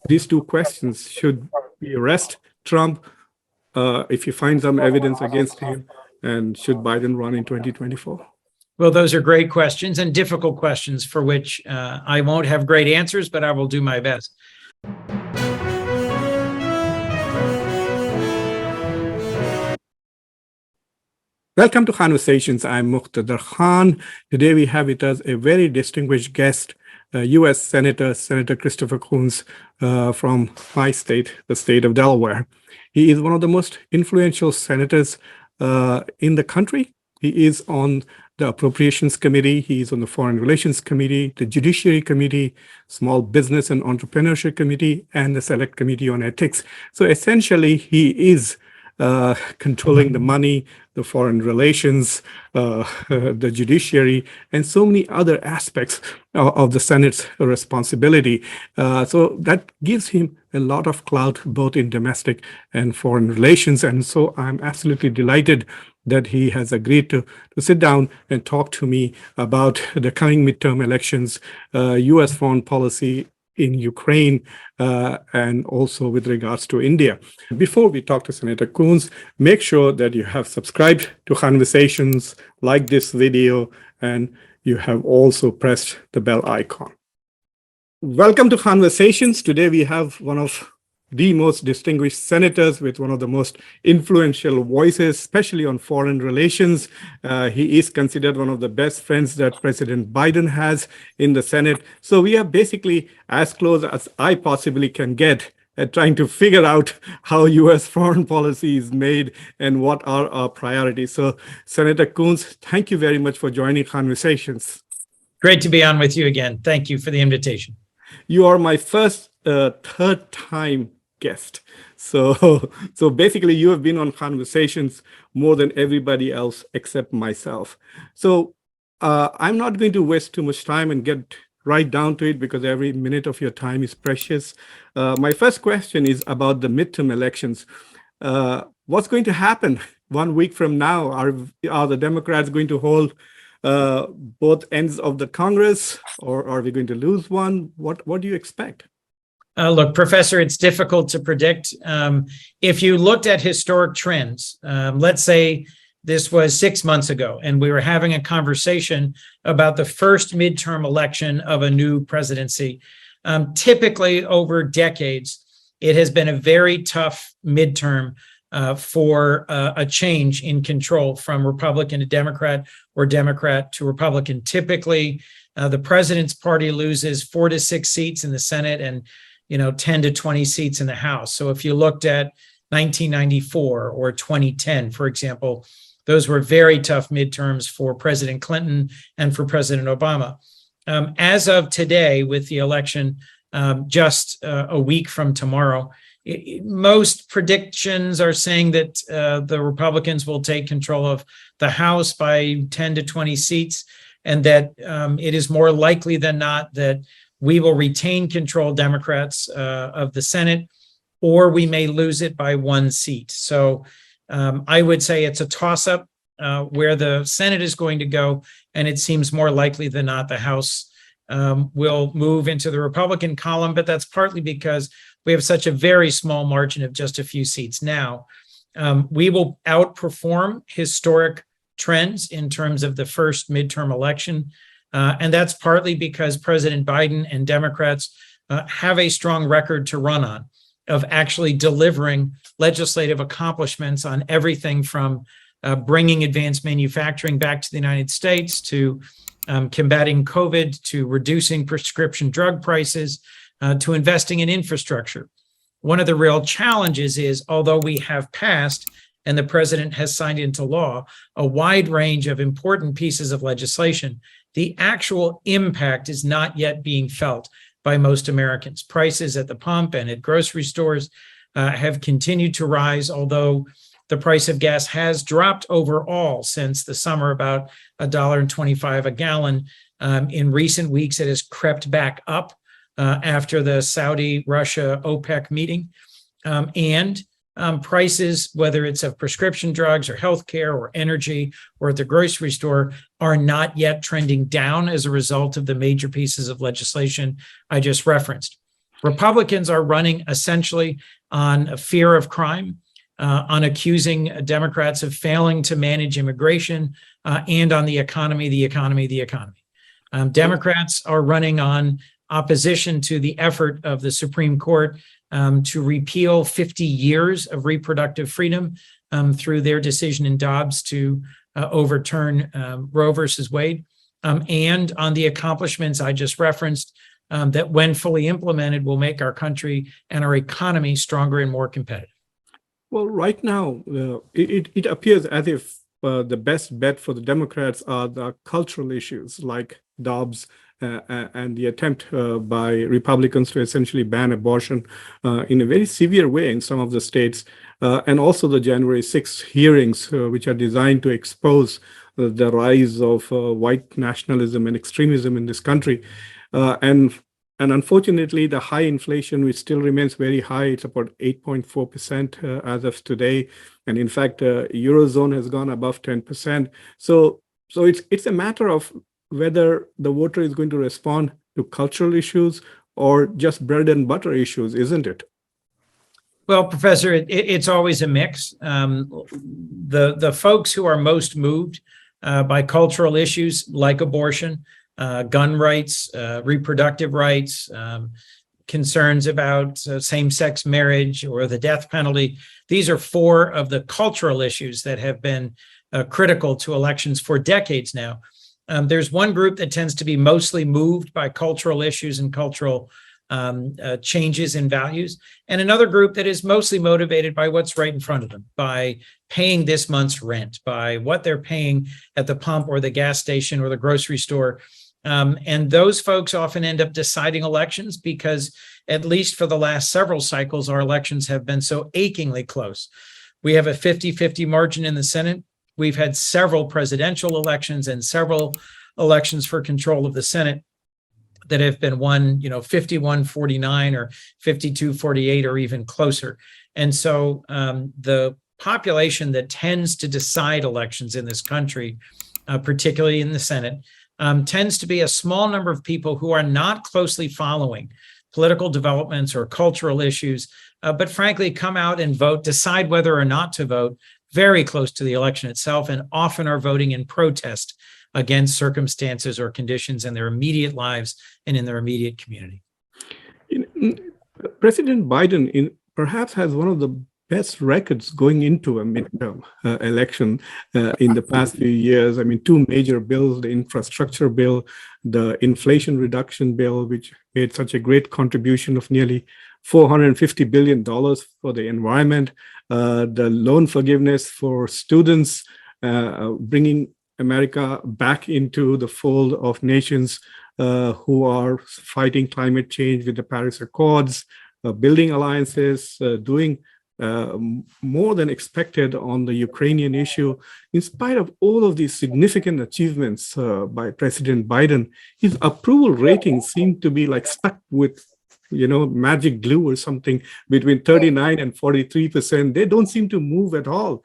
these two questions. Should we arrest Trump if you find some evidence against him? And should Biden run in 2024? Well, those are great questions and difficult questions for which I won't have great answers, but I will do my best. Welcome to Khanversations. I'm Muqtedar Khan. Today we have with us a very distinguished guest, U.S. Senator Christopher Coons from my state, the state of Delaware. He is one of the most influential senators in the country. He is on the Appropriations Committee. He is on the Foreign Relations Committee, the Judiciary Committee, Small Business and Entrepreneurship Committee, and the Select Committee on Ethics. So essentially, he is controlling the money, the foreign relations, the judiciary, and so many other aspects of the Senate's responsibility. So that gives him a lot of clout, both in domestic and foreign relations. And so I'm absolutely delighted that he has agreed to sit down and talk to me about the coming midterm elections, U.S. foreign policy in Ukraine, and also with regards to India. Before we talk to Senator Coons, make sure that you have subscribed to Khanversations, like this video, and you have also pressed the bell icon. Welcome to Khanversations. Today we have one of the most distinguished senators with one of the most influential voices, especially on foreign relations. He is considered one of the best friends that President Biden has in the Senate. So we are basically as close as I possibly can get at trying to figure out how U.S. foreign policy is made and what are our priorities. So Senator Coons, thank you very much for joining Khanversations. Great to be on with you again. Thank you for the invitation. You are my first third time guest. So basically you have been on Khanversations more than everybody else except myself. So I'm not going to waste too much time and get right down to it because every minute of your time is precious. My first question is about the midterm elections. What's going to happen 1 week from now? Are the Democrats going to hold both ends of the Congress, or are we going to lose one? What do you expect? Look, Professor, it's difficult to predict. If you looked at historic trends, let's say this was 6 months ago, and we were having a conversation about the first midterm election of a new presidency. Typically, over decades, it has been a very tough midterm for a change in control from Republican to Democrat or Democrat to Republican. Typically, the president's party loses 4 to 6 seats in the Senate and 10 to 20 seats in the House. So if you looked at 1994 or 2010, for example, those were very tough midterms for President Clinton and for President Obama. As of today, with the election just a week from tomorrow, most predictions are saying that the Republicans will take control of the House by 10 to 20 seats, and that it is more likely than not that we will retain control, Democrats, of the Senate, or we may lose it by 1 seat. So I would say it's a toss-up where the Senate is going to go, and it seems more likely than not the House will move into the Republican column, but that's partly because we have such a very small margin of just a few seats now. We will outperform historic trends in terms of the first midterm election. And that's partly because President Biden and Democrats have a strong record to run on of actually delivering legislative accomplishments on everything from bringing advanced manufacturing back to the United States to combating COVID, to reducing prescription drug prices, to investing in infrastructure. One of the real challenges is, although we have passed and the president has signed into law a wide range of important pieces of legislation, the actual impact is not yet being felt by most Americans. Prices at the pump and at grocery stores have continued to rise, although the price of gas has dropped overall since the summer, about $1.25 a gallon. In recent weeks, it has crept back up after the Saudi-Russia OPEC meeting. And prices, whether it's of prescription drugs or healthcare or energy or at the grocery store, are not yet trending down as a result of the major pieces of legislation I just referenced. Republicans are running essentially on a fear of crime, on accusing Democrats of failing to manage immigration, and on the economy. Democrats are running on opposition to the effort of the Supreme Court to repeal 50 years of reproductive freedom through their decision in Dobbs to overturn Roe versus Wade, and on the accomplishments I just referenced that, when fully implemented, will make our country and our economy stronger and more competitive. Well, right now, it appears as if the best bet for the Democrats are the cultural issues like Dobbs and the attempt by Republicans to essentially ban abortion in a very severe way in some of the states, and also the January 6th hearings, which are designed to expose the rise of white nationalism and extremism in this country. And unfortunately, the high inflation, which still remains very high, it's about 8.4% as of today. And in fact, Eurozone has gone above 10%. So it's a matter of whether the voter is going to respond to cultural issues or just bread and butter issues, isn't it? Well, Professor, it's always a mix. The folks who are most moved by cultural issues like abortion, gun rights, reproductive rights, concerns about same-sex marriage or the death penalty. These are four of the cultural issues that have been critical to elections for decades now. There's one group that tends to be mostly moved by cultural issues and cultural changes in values, and another group that is mostly motivated by what's right in front of them, by paying this month's rent, by what they're paying at the pump or the gas station or the grocery store. And those folks often end up deciding elections because, at least for the last several cycles, our elections have been so achingly close. We have a 50-50 margin in the Senate. We've had several presidential elections and several elections for control of the Senate that have been won, 51-49 or 52-48 or even closer. And so the population that tends to decide elections in this country, particularly in the Senate, tends to be a small number of people who are not closely following political developments or cultural issues, but frankly come out and vote, decide whether or not to vote very close to the election itself, and often are voting in protest against circumstances or conditions in their immediate lives and in their immediate community. President Biden perhaps has one of the best records going into a midterm election in the past few years. I mean, two major bills, the infrastructure bill, the inflation reduction bill, which made such a great contribution of nearly $450 billion for the environment, the loan forgiveness for students, bringing America back into the fold of nations who are fighting climate change with the Paris Accords, building alliances, doing more than expected on the Ukrainian issue. In spite of all of these significant achievements by President Biden, his approval ratings seem to be like stuck with, magic glue or something between 39 and 43%. They don't seem to move at all.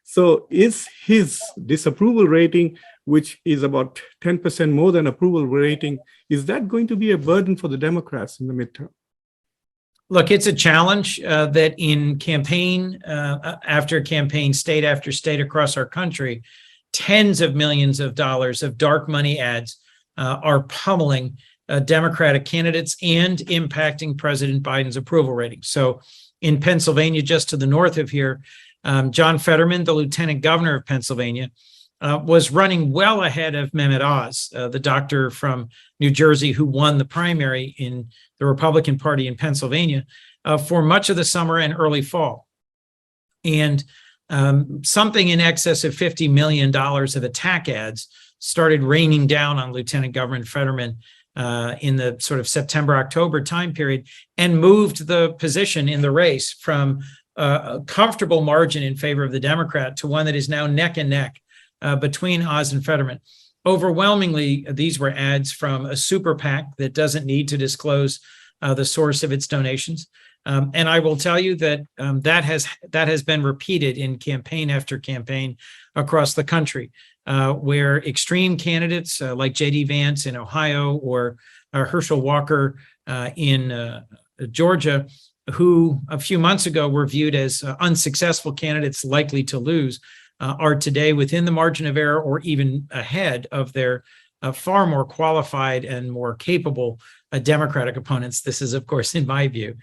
So is his disapproval rating, which is about 10% more than approval rating, is that going to be a burden for the Democrats in the midterm? Look, it's a challenge that in campaign after campaign, state after state across our country, tens of millions of dollars of dark money ads are pummeling Democratic candidates and impacting President Biden's approval rating. So in Pennsylvania, just to the north of here, John Fetterman, the lieutenant governor of Pennsylvania, was running well ahead of Mehmet Oz, the doctor from New Jersey who won the primary in the Republican Party in Pennsylvania for much of the summer and early fall. And something in excess of $50 million of attack ads started raining down on Lieutenant Governor Fetterman in the sort of September-October time period, and moved the position in the race from a comfortable margin in favor of the Democrat to one that is now neck and neck between Oz and Fetterman. Overwhelmingly, these were ads from a super PAC that doesn't need to disclose the source of its donations. And I will tell you that that has been repeated in campaign after campaign across the country, where extreme candidates like J.D. Vance in Ohio or Herschel Walker in Georgia, who a few months ago were viewed as unsuccessful candidates likely to lose, are today within the margin of error or even ahead of their far more qualified and more capable Democratic opponents. This is, of course, in my view.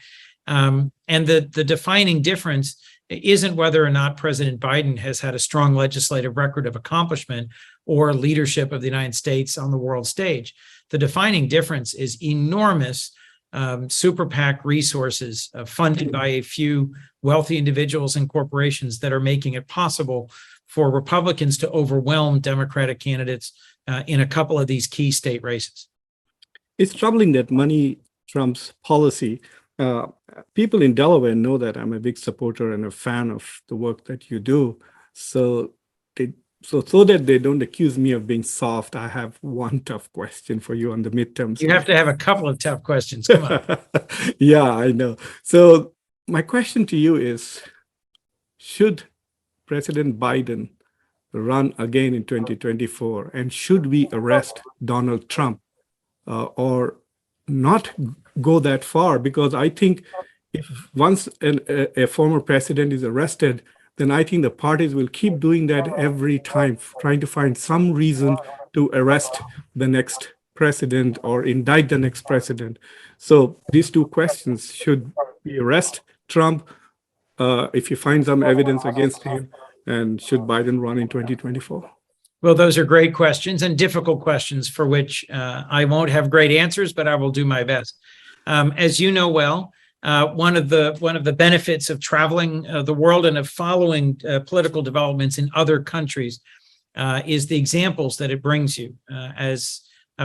And the defining difference isn't whether or not President Biden has had a strong legislative record of accomplishment or leadership of the United States on the world stage. The defining difference is enormous super PAC resources funded by a few wealthy individuals and corporations that are making it possible for Republicans to overwhelm Democratic candidates in a couple of these key state races. It's troubling that money trumps policy. People in Delaware know that I'm a big supporter and a fan of the work that you do. So that they don't accuse me of being soft, I have one tough question for you on the midterms. You have to have a couple of tough questions. Come on. Yeah, I know. So my question to you is, should President Biden run again in 2024? And should we arrest Donald Trump or not go that far? Because I think if once a former president is arrested, then I think the parties will keep doing that every time, trying to find some reason to arrest the next president or indict the next president. So these two questions: should we arrest Trump if you find some evidence against him, and should Biden run in 2024? Well, those are great questions and difficult questions for which I won't have great answers, but I will do my best. As you know well, one of the benefits of traveling the world and of following political developments in other countries is the examples that it brings you. As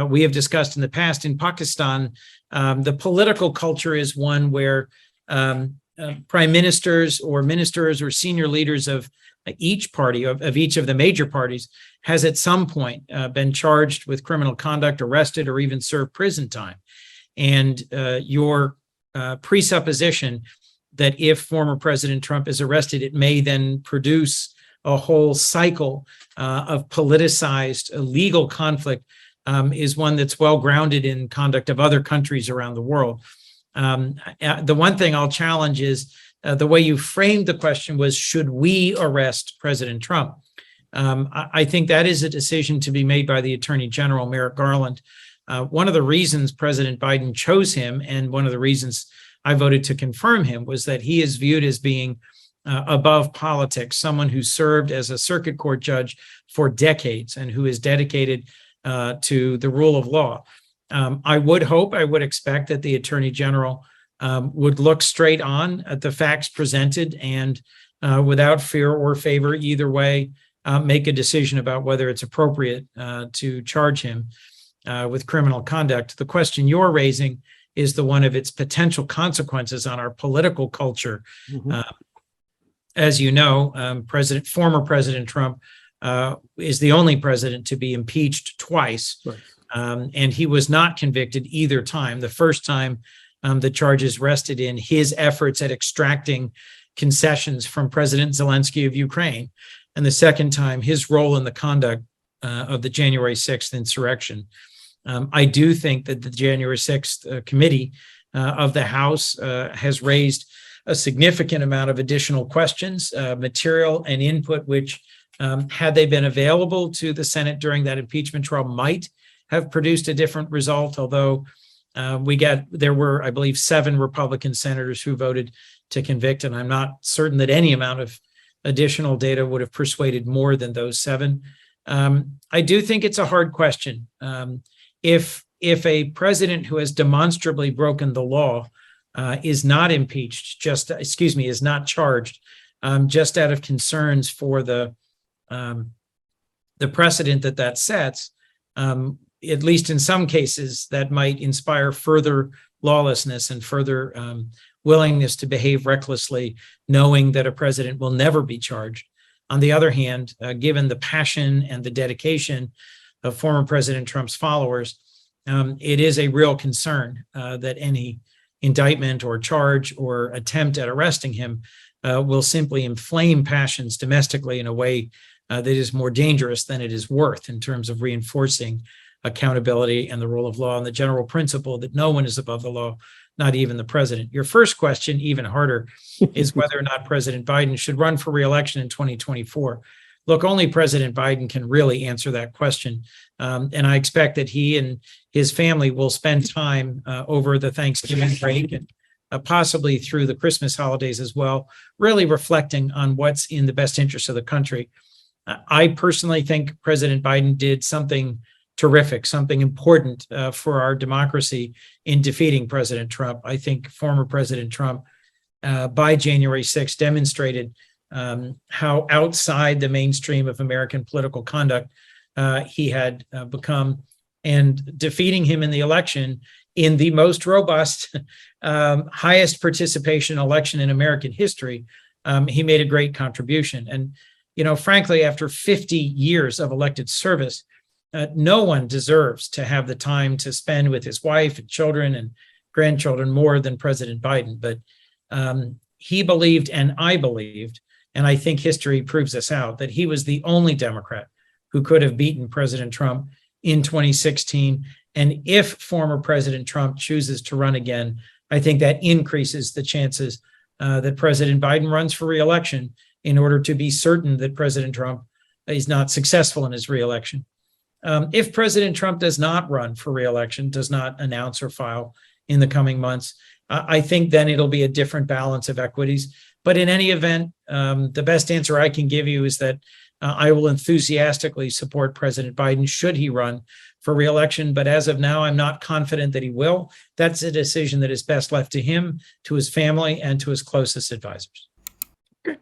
we have discussed in the past, in Pakistan, the political culture is one where prime ministers or senior leaders of each party, of each of the major parties, has at some point been charged with criminal conduct, arrested, or even served prison time. And your presupposition that if former President Trump is arrested, it may then produce a whole cycle of politicized legal conflict is one that's well grounded in conduct of other countries around the world. The one thing I'll challenge is the way you framed the question was, should we arrest President Trump? I think that is a decision to be made by the Attorney General, Merrick Garland. One of the reasons President Biden chose him, and one of the reasons I voted to confirm him, was that he is viewed as being above politics, someone who served as a circuit court judge for decades and who is dedicated to the rule of law. I would expect that the Attorney General would look straight on at the facts presented and without fear or favor, either way, make a decision about whether it's appropriate to charge him with criminal conduct. The question you're raising is the one of its potential consequences on our political culture. Mm-hmm. As you know, former President Trump is the only president to be impeached twice. Right. And he was not convicted either time. The first time, the charges rested in his efforts at extracting concessions from President Zelensky of Ukraine. And the second time, his role in the conduct of the January 6th insurrection. I do think that the January 6th committee of the House has raised a significant amount of additional questions, material and input, which had they been available to the Senate during that impeachment trial might have produced a different result, although there were, I believe, 7 Republican senators who voted to convict, and I'm not certain that any amount of additional data would have persuaded more than those 7. I do think it's a hard question. If a president who has demonstrably broken the law is not impeached, is not charged, just out of concerns for the precedent that sets, at least in some cases, that might inspire further lawlessness and further willingness to behave recklessly, knowing that a president will never be charged. On the other hand, given the passion and the dedication of former President Trump's followers, it is a real concern that any indictment or charge or attempt at arresting him will simply inflame passions domestically in a way that is more dangerous than it is worth in terms of reinforcing accountability and the rule of law and the general principle that no one is above the law, not even the president. Your first question, even harder, is whether or not President Biden should run for re-election in 2024. Look, only President Biden can really answer that question. And I expect that he and his family will spend time over the Thanksgiving break and possibly through the Christmas holidays as well, really reflecting on what's in the best interest of the country. I personally think President Biden did something terrific, something important for our democracy in defeating President Trump. I think former President Trump, by January 6th, demonstrated how outside the mainstream of American political conduct he had become, and defeating him in the election in the most robust, highest participation election in American history, he made a great contribution. And, you know, frankly, after 50 years of elected service, no one deserves to have the time to spend with his wife and children and grandchildren more than President Biden. But he believed, and I believed, and I think history proves this out, that he was the only Democrat who could have beaten President Trump in 2016. And if former President Trump chooses to run again, I think that increases the chances that President Biden runs for re-election in order to be certain that President Trump is not successful in his re-election. If President Trump does not run for re-election, does not announce or file in the coming months, I think then it'll be a different balance of equities. But in any event, the best answer I can give you is that I will enthusiastically support President Biden should he run for re-election. But as of now, I'm not confident that he will. That's a decision that is best left to him, to his family, and to his closest advisors. Okay.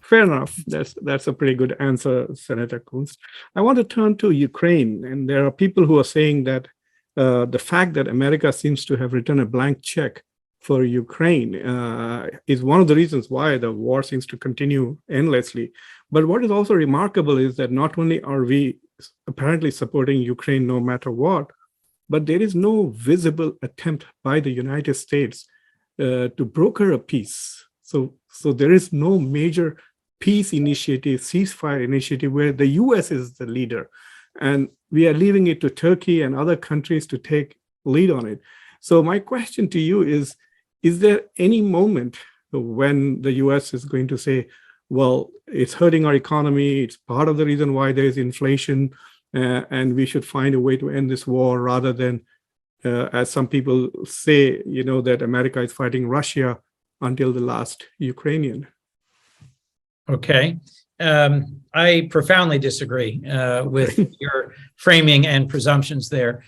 Fair enough. That's a pretty good answer, Senator Coons. I want to turn to Ukraine. And there are people who are saying that the fact that America seems to have written a blank check for Ukraine is one of the reasons why the war seems to continue endlessly. But what is also remarkable is that not only are we apparently supporting Ukraine no matter what, but there is no visible attempt by the United States to broker a peace. So there is no major peace initiative, ceasefire initiative where the US is the leader. And we are leaving it to Turkey and other countries to take lead on it. So my question to you is there any moment when the US is going to say, well, it's hurting our economy, it's part of the reason why there is inflation, and we should find a way to end this war rather than, as some people say, you know, that America is fighting Russia until the last Ukrainian? Okay. I profoundly disagree with your framing and presumptions there.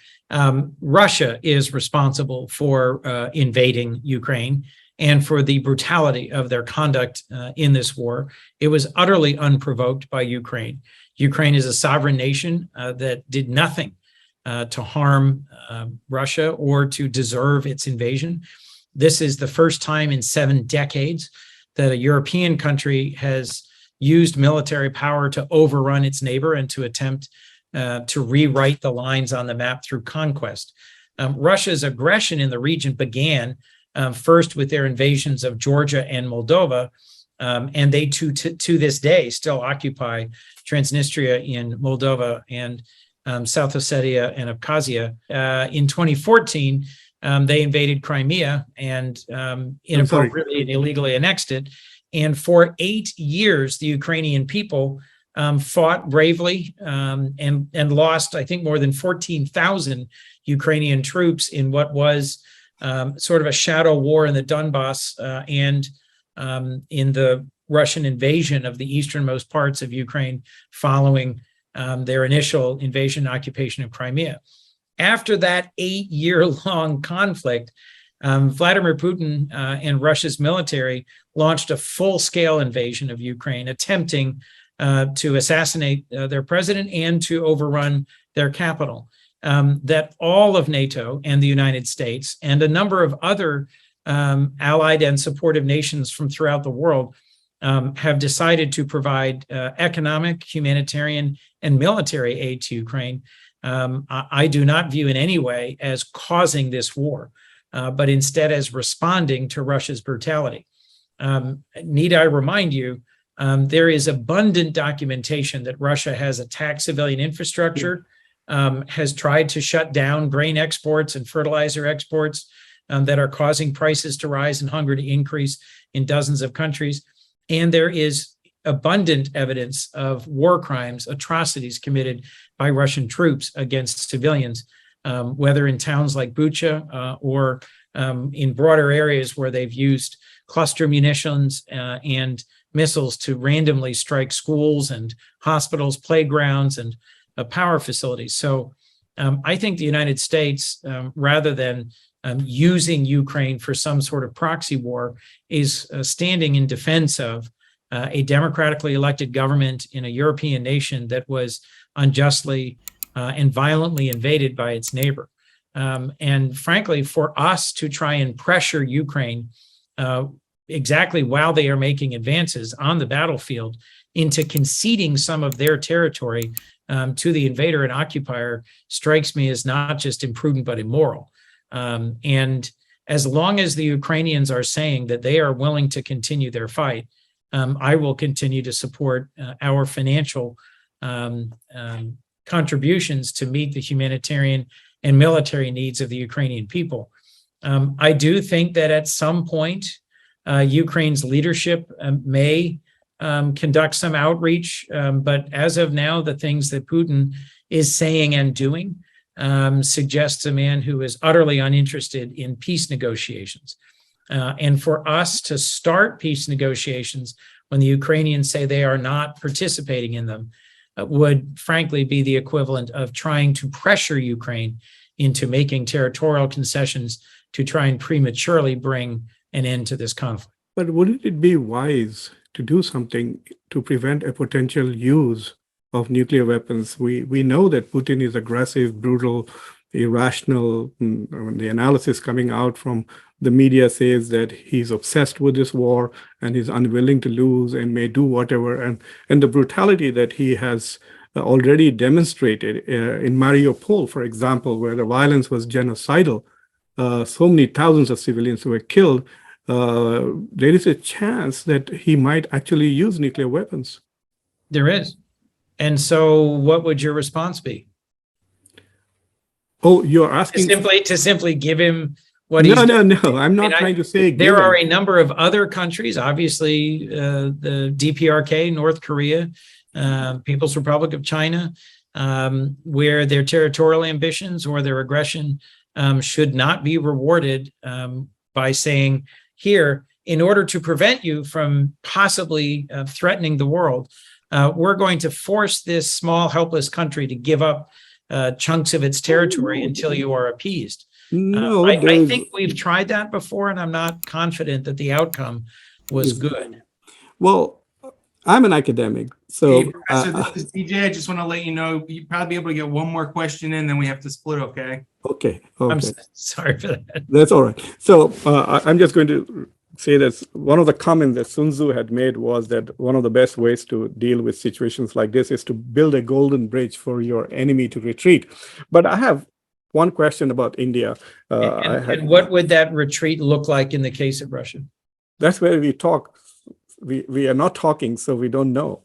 Russia is responsible for invading Ukraine and for the brutality of their conduct in this war. It was utterly unprovoked by Ukraine. Ukraine is a sovereign nation that did nothing to harm Russia or to deserve its invasion. This is the first time in 7 decades that a European country has used military power to overrun its neighbor and to attempt to rewrite the lines on the map through conquest. Russia's aggression in the region began first with their invasions of Georgia and Moldova, and they to this day still occupy Transnistria in Moldova and South Ossetia and Abkhazia. In 2014, they invaded Crimea and inappropriately and illegally annexed it. And for 8 years, the Ukrainian people fought bravely and lost, I think, more than 14,000 Ukrainian troops in what was sort of a shadow war in the Donbass and in the Russian invasion of the easternmost parts of Ukraine following their initial invasion and occupation of Crimea. After that 8-year-long conflict, Vladimir Putin and Russia's military launched a full-scale invasion of Ukraine, attempting to assassinate their president and to overrun their capital. That all of NATO and the United States and a number of other allied and supportive nations from throughout the world have decided to provide economic, humanitarian, and military aid to Ukraine. I do not view in any way as causing this war, but instead as responding to Russia's brutality. Need I remind you, there is abundant documentation that Russia has attacked civilian infrastructure, has tried to shut down grain exports and fertilizer exports, that are causing prices to rise and hunger to increase in dozens of countries. And there is abundant evidence of war crimes, atrocities committed by Russian troops against civilians, whether in towns like Bucha or in broader areas where they've used cluster munitions and missiles to randomly strike schools and hospitals, playgrounds, and power facilities. So I think the United States, rather than using Ukraine for some sort of proxy war, is standing in defense of a democratically elected government in a European nation that was unjustly and violently invaded by its neighbor. And frankly, for us to try and pressure Ukraine exactly while they are making advances on the battlefield into conceding some of their territory to the invader and occupier strikes me as not just imprudent, but immoral. And as long as the Ukrainians are saying that they are willing to continue their fight, I will continue to support our financial contributions to meet the humanitarian and military needs of the Ukrainian people. I do think that at some point, Ukraine's leadership may conduct some outreach, but as of now, the things that Putin is saying and doing suggests a man who is utterly uninterested in peace negotiations. And for us to start peace negotiations when the Ukrainians say they are not participating in them would frankly be the equivalent of trying to pressure Ukraine into making territorial concessions to try and prematurely bring an end to this conflict. But wouldn't it be wise to do something to prevent a potential use of nuclear weapons? We know that Putin is aggressive, brutal, irrational. The analysis coming out from the media says that he's obsessed with this war and he's unwilling to lose and may do whatever. And the brutality that he has already demonstrated in Mariupol, for example, where the violence was genocidal, so many thousands of civilians were killed, there is a chance that he might actually use nuclear weapons. There is. And so what would your response be? Oh, you're asking to simply give him what no, I'm not trying to say there are a number of other countries, obviously the DPRK, North Korea, People's Republic of China, where their territorial ambitions or their aggression should not be rewarded by saying, here, in order to prevent you from possibly threatening the world, we're going to force this small, helpless country to give up chunks of its territory until you are appeased. No, I think we've tried that before, and I'm not confident that the outcome was good. Well, I'm an academic, so hey, Professor, this is TJ. I just want to let you know you'll probably be able to get one more question in, then we have to split. Okay. Okay. I'm sorry for that. That's all right. So I'm just going to say that one of the comments that Sun Tzu had made was that one of the best ways to deal with situations like this is to build a golden bridge for your enemy to retreat. But I have one question about India. And what would that retreat look like in the case of Russia? That's where we talk. We are not talking, so we don't know.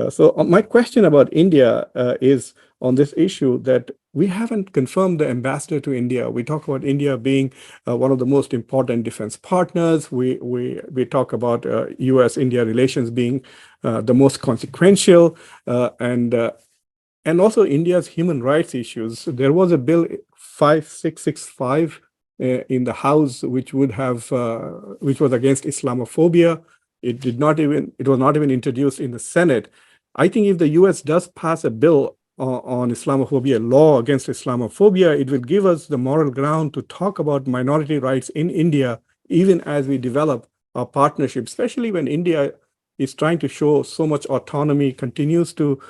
So my question about India is on this issue that we haven't confirmed the ambassador to India. We talk about India being one of the most important defense partners. We talk about U.S.-India relations being the most consequential, and also India's human rights issues. There was a bill 5665 in the House which was against Islamophobia. It was not even introduced in the Senate. I think if the U.S. does pass a bill on Islamophobia, law against Islamophobia, it will give us the moral ground to talk about minority rights in India, even as we develop our partnership, especially when India is trying to show so much autonomy, continues to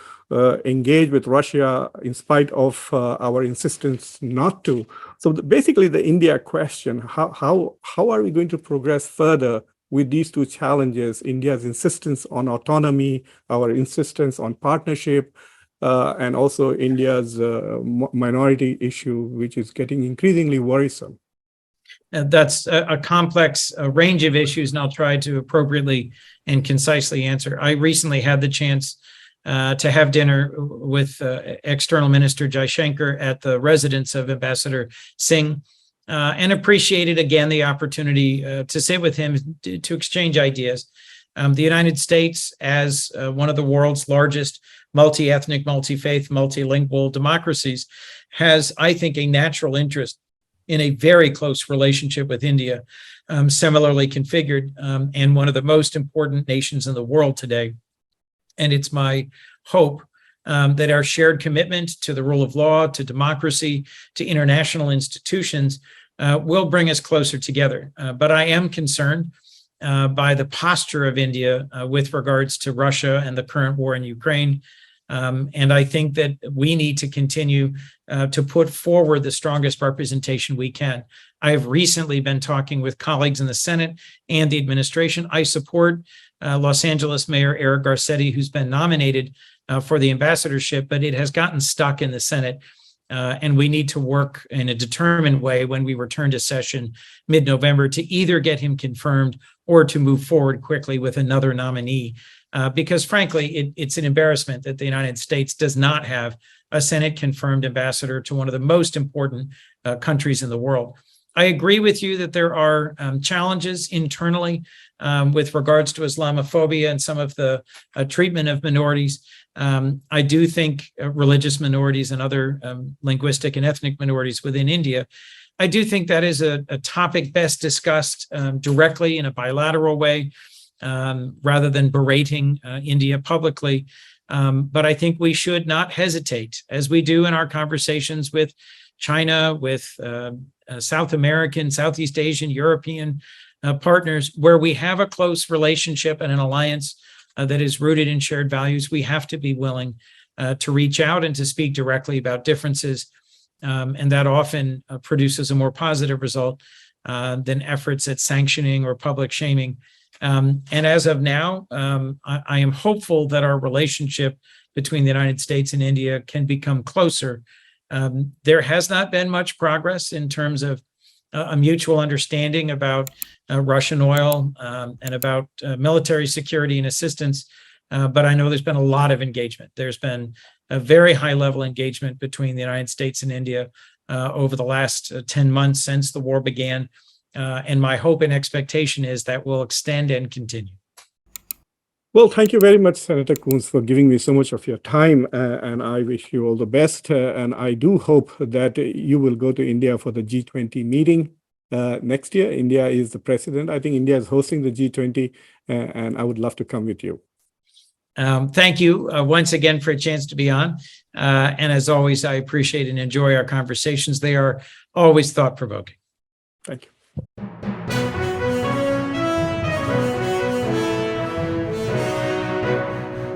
engage with Russia in spite of our insistence not to. So basically the India question, how are we going to progress further with these two challenges, India's insistence on autonomy, our insistence on partnership, and also India's minority issue, which is getting increasingly worrisome? That's a complex range of issues, and I'll try to appropriately and concisely answer. I recently had the chance to have dinner with External Minister Jaishankar at the residence of Ambassador Singh. and appreciated again the opportunity to sit with him to exchange ideas. The United States, as one of the world's largest multi-ethnic, multi-faith, multilingual democracies, has, I think, a natural interest in a very close relationship with India, similarly configured, and one of the most important nations in the world today. And it's my hope that our shared commitment to the rule of law, to democracy, to international institutions will bring us closer together. But I am concerned by the posture of India with regards to Russia and the current war in Ukraine. And I think that we need to continue to put forward the strongest representation we can. I have recently been talking with colleagues in the Senate and the administration. I support Los Angeles Mayor Eric Garcetti, who's been nominated for the ambassadorship, but it has gotten stuck in the Senate. And we need to work in a determined way when we return to session mid-November to either get him confirmed or to move forward quickly with another nominee. Because frankly, it's an embarrassment that the United States does not have a Senate-confirmed ambassador to one of the most important countries in the world. I agree with you that there are challenges internally with regards to Islamophobia and some of the treatment of minorities. I do think religious minorities and other linguistic and ethnic minorities within India, I do think that is a topic best discussed directly in a bilateral way, rather than berating India publicly. But I think we should not hesitate, as we do in our conversations with China, with South American, Southeast Asian, European partners, where we have a close relationship and an alliance that is rooted in shared values. We have to be willing to reach out and to speak directly about differences. And that often produces a more positive result than efforts at sanctioning or public shaming. And as of now, I am hopeful that our relationship between the United States and India can become closer. There has not been much progress in terms of a mutual understanding about Russian oil and about military security and assistance. But I know there's been a lot of engagement. There's been a very high level engagement between the United States and India over the last 10 months since the war began. And my hope and expectation is that will extend and continue. Well, thank you very much, Senator Coons, for giving me so much of your time, and I wish you all the best. And I do hope that you will go to India for the G20 meeting next year. India is the president. I think India is hosting the G20, and I would love to come with you. Thank you once again for a chance to be on. And as always, I appreciate and enjoy our conversations. They are always thought-provoking. Thank you.